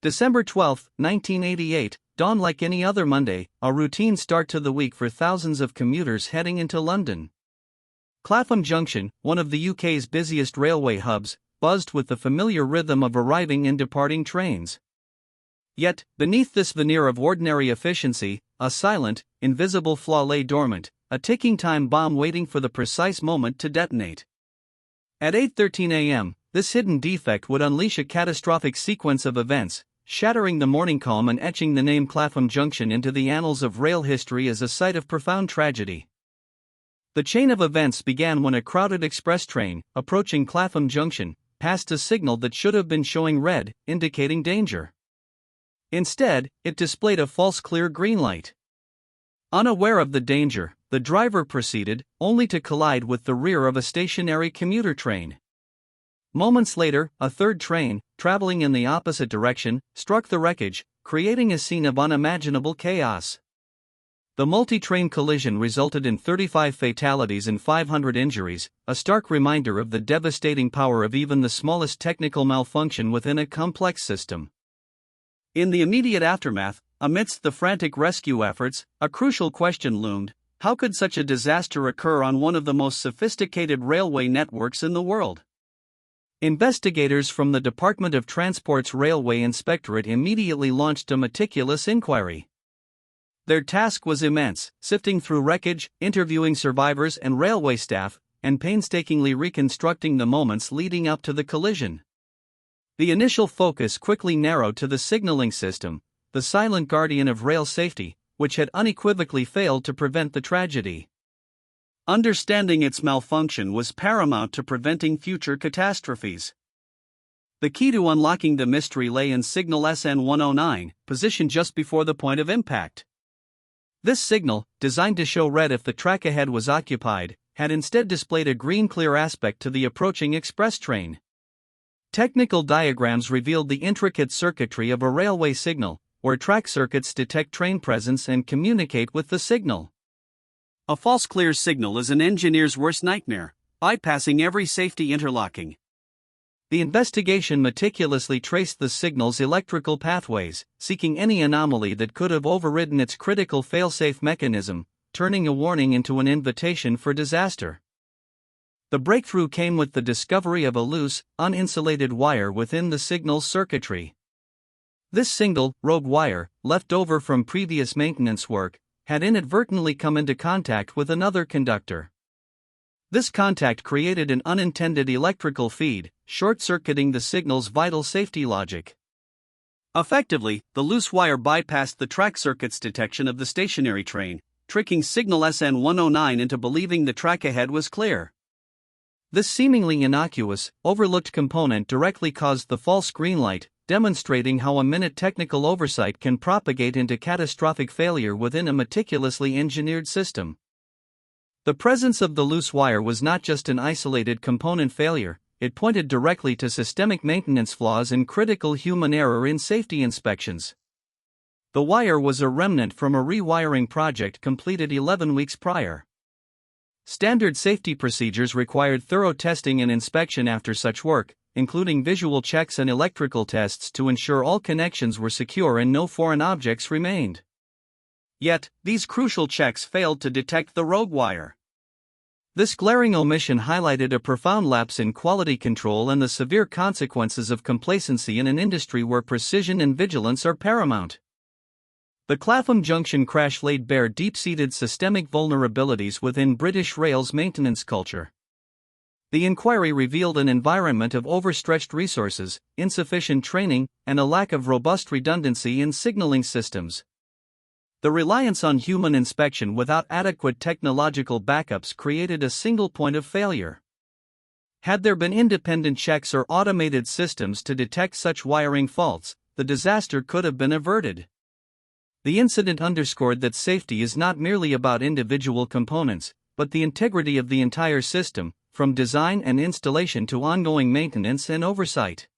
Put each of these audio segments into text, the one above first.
December 12, 1988, dawned like any other Monday, a routine start to the week for thousands of commuters heading into London. Clapham Junction, one of the UK's busiest railway hubs, buzzed with the familiar rhythm of arriving and departing trains. Yet, beneath this veneer of ordinary efficiency, a silent, invisible flaw lay dormant, a ticking time bomb waiting for the precise moment to detonate. At 8:13 a.m., this hidden defect would unleash a catastrophic sequence of events, shattering the morning calm and etching the name Clapham Junction into the annals of rail history as a site of profound tragedy. The chain of events began when a crowded express train, approaching Clapham Junction, passed a signal that should have been showing red, indicating danger. Instead, it displayed a false clear green light. Unaware of the danger, the driver proceeded, only to collide with the rear of a stationary commuter train. Moments later, a third train, traveling in the opposite direction, struck the wreckage, creating a scene of unimaginable chaos. The multi-train collision resulted in 35 fatalities and 500 injuries, a stark reminder of the devastating power of even the smallest technical malfunction within a complex system. In the immediate aftermath, amidst the frantic rescue efforts, a crucial question loomed: how could such a disaster occur on one of the most sophisticated railway networks in the world? Investigators from the Department of Transport's Railway Inspectorate immediately launched a meticulous inquiry. Their task was immense, sifting through wreckage, interviewing survivors and railway staff, and painstakingly reconstructing the moments leading up to the collision. The initial focus quickly narrowed to the signalling system, the silent guardian of rail safety, which had unequivocally failed to prevent the tragedy. Understanding its malfunction was paramount to preventing future catastrophes. The key to unlocking the mystery lay in signal SN109, positioned just before the point of impact. This signal, designed to show red if the track ahead was occupied, had instead displayed a green clear aspect to the approaching express train. Technical diagrams revealed the intricate circuitry of a railway signal, where track circuits detect train presence and communicate with the signal. A false clear signal is an engineer's worst nightmare, bypassing every safety interlocking. The investigation meticulously traced the signal's electrical pathways, seeking any anomaly that could have overridden its critical failsafe mechanism, turning a warning into an invitation for disaster. The breakthrough came with the discovery of a loose, uninsulated wire within the signal's circuitry. This single, rogue wire, left over from previous maintenance work, had inadvertently come into contact with another conductor. This contact created an unintended electrical feed, short-circuiting the signal's vital safety logic. Effectively, the loose wire bypassed the track circuit's detection of the stationary train, tricking signal SN109 into believing the track ahead was clear. This seemingly innocuous, overlooked component directly caused the false green light, demonstrating how a minute technical oversight can propagate into catastrophic failure within a meticulously engineered system. The presence of the loose wire was not just an isolated component failure, it pointed directly to systemic maintenance flaws and critical human error in safety inspections. The wire was a remnant from a rewiring project completed 11 weeks prior. Standard safety procedures required thorough testing and inspection after such work, including visual checks and electrical tests to ensure all connections were secure and no foreign objects remained. Yet, these crucial checks failed to detect the rogue wire. This glaring omission highlighted a profound lapse in quality control and the severe consequences of complacency in an industry where precision and vigilance are paramount. The Clapham Junction crash laid bare deep-seated systemic vulnerabilities within British Rail's maintenance culture. The inquiry revealed an environment of overstretched resources, insufficient training, and a lack of robust redundancy in signaling systems. The reliance on human inspection without adequate technological backups created a single point of failure. Had there been independent checks or automated systems to detect such wiring faults, the disaster could have been averted. The incident underscored that safety is not merely about individual components, but the integrity of the entire system, from design and installation to ongoing maintenance and oversight.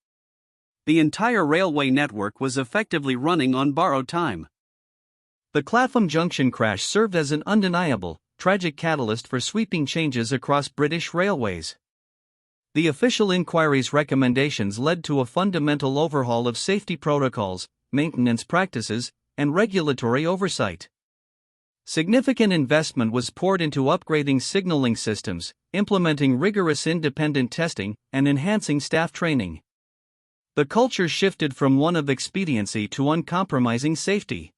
The entire railway network was effectively running on borrowed time. The Clapham Junction crash served as an undeniable, tragic catalyst for sweeping changes across British railways. The official inquiry's recommendations led to a fundamental overhaul of safety protocols, maintenance practices, and regulatory oversight. Significant investment was poured into upgrading signaling systems, implementing rigorous independent testing, and enhancing staff training. The culture shifted from one of expediency to uncompromising safety.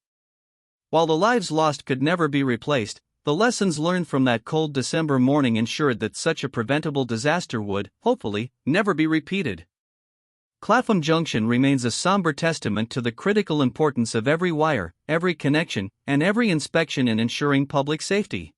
While the lives lost could never be replaced, the lessons learned from that cold December morning ensured that such a preventable disaster would, hopefully, never be repeated. Clapham Junction remains a somber testament to the critical importance of every wire, every connection, and every inspection in ensuring public safety.